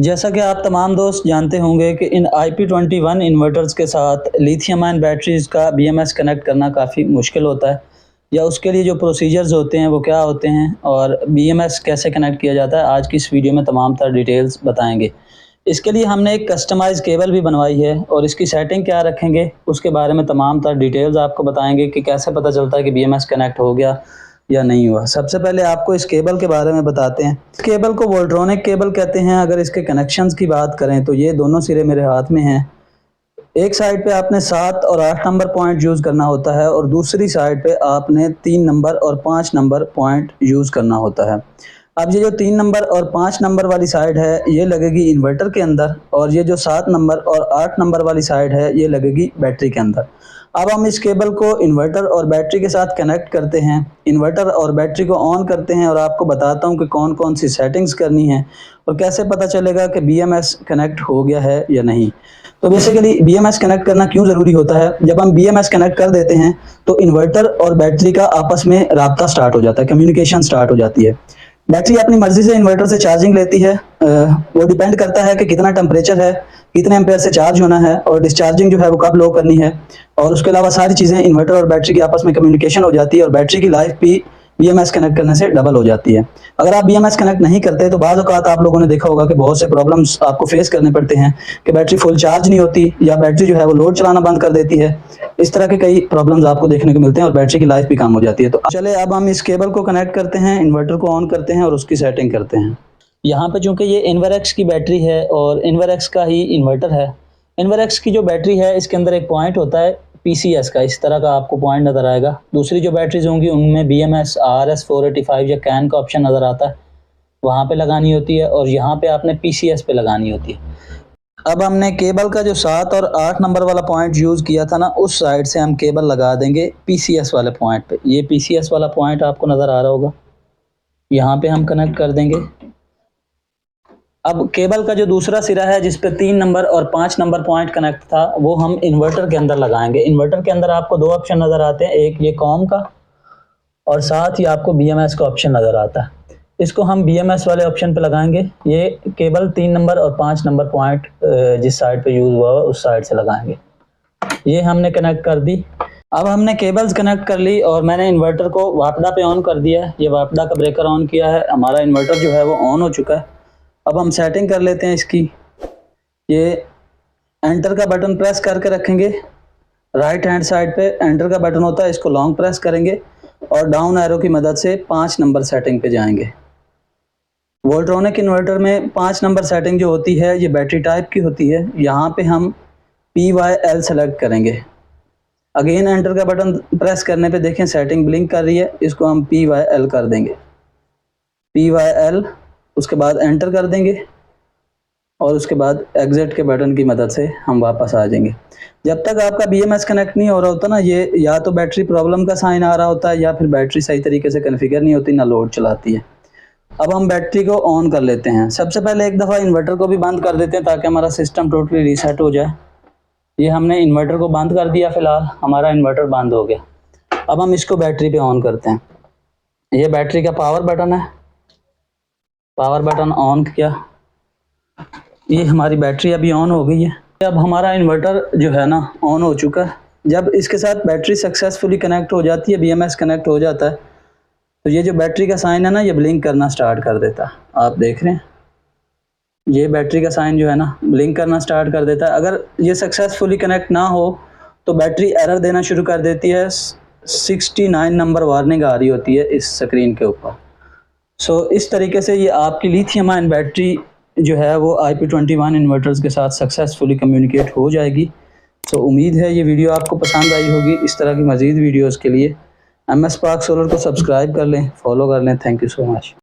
जैसा कि आप तमाम दोस्त जानते होंगे कि इन IP21 इन्वर्टर्स के साथ लिथियम आयन बैटरीज़ का BMS कनेक्ट करना काफ़ी मुश्किल होता है, या उसके लिए जो प्रोसीजर्स होते हैं वो क्या होते हैं और BMS कैसे कनेक्ट किया जाता है, आज की इस वीडियो में तमाम तर डिटेल्स बताएंगे। इसके लिए हमने एक कस्टमाइज़ केबल भी बनवाई है और इसकी सेटिंग क्या रखेंगे उसके बारे में तमाम तर डिटेल्स आपको बताएंगे कि कैसे पता चलता है कि BMS कनेक्ट हो गया या नहीं हुआ। सबसे पहले आपको इस केबल के बारे में बताते हैं। इस केबल को वोल्ट्रॉनिक केबल कहते हैं। अगर इसके कनेक्शंस की बात करें तो ये दोनों सिरे मेरे हाथ में हैं। एक साइड पे आपने 7 और 8 नंबर पॉइंट यूज़ करना होता है और दूसरी साइड पे आपने 3 नंबर और 5 नंबर पॉइंट यूज़ करना होता है। अब ये जो 3 नंबर और 5 नंबर वाली साइड है ये लगेगी इन्वर्टर के अंदर, और ये जो 7 नंबर और 8 नंबर वाली साइड है ये लगेगी बैटरी के अंदर। अब हम इस केबल को इन्वर्टर और बैटरी के साथ कनेक्ट करते हैं, इन्वर्टर और बैटरी को ऑन करते हैं और आपको बताता हूं कि कौन कौन सी सेटिंग्स करनी है और कैसे पता चलेगा कि BMS कनेक्ट हो गया है या नहीं। तो बेसिकली BMS कनेक्ट करना क्यों ज़रूरी होता है? जब हम BMS कनेक्ट कर देते हैं तो इन्वर्टर और बैटरी का आपस में राब्ता स्टार्ट हो जाता है, कम्युनिकेशन स्टार्ट हो जाती है। बैटरी अपनी मर्जी से इन्वर्टर से चार्जिंग लेती है। वो डिपेंड करता है कि कितना टेम्परेचर है, कितने एम्पेयर से चार्ज होना है और डिस्चार्जिंग जो है वो कब लो करनी है, और उसके अलावा सारी चीज़ें इन्वर्टर और बैटरी की आपस में कम्युनिकेशन हो जाती है और बैटरी की लाइफ भी BMS कनेक्ट करने से डबल हो जाती है। अगर आप BMS कनेक्ट नहीं करते तो बाज़ औक़ात आप लोगों ने देखा होगा कि बहुत से प्रॉब्लम्स आपको फेस करने पड़ते हैं कि बैटरी फुल चार्ज नहीं होती या बैटरी जो है वो लोड चलाना बंद कर देती है। इस तरह के कई प्रॉब्लम्स आपको देखने को मिलते हैं और बैटरी की लाइफ भी कम हो जाती है। तो चले अब हम इस केबल को कनेक्ट करते हैं, इन्वर्टर को ऑन करते हैं और उसकी सेटिंग करते हैं। यहाँ पे चूँकि ये इन्वरएक्स की बैटरी है और इन्वरएक्स का ही इन्वर्टर है। इन्वरएक्स की जो बैटरी है इसके अंदर एक पॉइंट होता है PCS का, इस तरह का आपको पॉइंट नज़र आएगा। दूसरी जो बैटरीज होंगी उनमें BMS, RS 485 या CAN का ऑप्शन नज़र आता है, वहाँ पे लगानी होती है और यहाँ पे आपने PCS पे लगानी होती है। अब हमने केबल का जो 7 और 8 नंबर वाला पॉइंट यूज़ किया था ना, उस साइड से हम केबल लगा देंगे PCS वाले पॉइंट पे। ये PCS वाला पॉइंट आपको नज़र आ रहा होगा, यहाँ पे हम कनेक्ट कर देंगे। अब केबल का जो दूसरा सिरा है जिस पे 3 नंबर और 5 नंबर पॉइंट कनेक्ट था वो हम इन्वर्टर के अंदर लगाएंगे। इन्वर्टर के अंदर आपको 2 ऑप्शन नज़र आते हैं, एक ये कॉम का और साथ ही आपको BMS का ऑप्शन नज़र आता है। इसको हम BMS वाले ऑप्शन पे लगाएंगे। ये केबल 3 नंबर और 5 नंबर पॉइंट जिस साइड पे यूज़ हुआ उस साइड से लगाएंगे। ये हमने कनेक्ट कर दी। अब हमने केबल्स कनेक्ट कर ली और मैंने इन्वर्टर को वापडा पे ऑन कर दिया है। ये वापडा का ब्रेकर ऑन किया है, हमारा इन्वर्टर जो है वो ऑन हो चुका है। अब हम सेटिंग कर लेते हैं इसकी। ये एंटर का बटन प्रेस करके रखेंगे, राइट हैंड साइड पे एंटर का बटन होता है, इसको लॉन्ग प्रेस करेंगे और डाउन एरो की मदद से 5 नंबर सेटिंग पे जाएंगे। वोल्ट्रॉनिक इन्वर्टर में 5 नंबर सेटिंग जो होती है ये बैटरी टाइप की होती है। यहाँ पे हम PYL सेलेक्ट करेंगे। अगेन एंटर का बटन प्रेस करने पे देखें सेटिंग ब्लिंक कर रही है, इसको हम PYL कर देंगे, PYL। उसके बाद एंटर कर देंगे और उसके बाद एग्जिट के बटन की मदद से हम वापस आ जाएंगे। जब तक आपका BMS कनेक्ट नहीं हो रहा होता ना, ये या तो बैटरी प्रॉब्लम का साइन आ रहा होता है या फिर बैटरी सही तरीके से कॉन्फ़िगर नहीं होती, ना लोड चलाती है। अब हम बैटरी को ऑन कर लेते हैं। सबसे पहले एक दफ़ा इन्वर्टर को भी बंद कर देते हैं ताकि हमारा सिस्टम टोटली रीसेट हो जाए। ये हमने इन्वर्टर को बंद कर दिया, फ़िलहाल हमारा इन्वर्टर बंद हो गया। अब हम इसको बैटरी पे ऑन करते हैं। ये बैटरी का पावर बटन है, पावर बटन ऑन किया, ये हमारी बैटरी अभी ऑन हो गई है। अब हमारा इन्वर्टर जो है ना ऑन हो चुका है। जब इसके साथ बैटरी सक्सेसफुली कनेक्ट हो जाती है, BMS कनेक्ट हो जाता है, तो ये जो बैटरी का साइन है ना ये ब्लिंक करना स्टार्ट कर देता है। आप देख रहे हैं ये बैटरी का साइन जो है ना ब्लिंक करना स्टार्ट कर देता है। अगर ये सक्सेसफुली कनेक्ट ना हो तो बैटरी एरर देना शुरू कर देती है। 69 नंबर वार्निंग आ रही होती है इस स्क्रीन के ऊपर। इस तरीके से ये आपकी लिथियम आयन बैटरी जो है वो IP21 इन्वर्टर्स के साथ सक्सेसफुली कम्युनिकेट हो जाएगी। उम्मीद है ये वीडियो आपको पसंद आई होगी। इस तरह की मज़ीद वीडियोज़ के लिए MS Spark Solar को सब्सक्राइब कर लें, फॉलो कर लें। Thank you so much.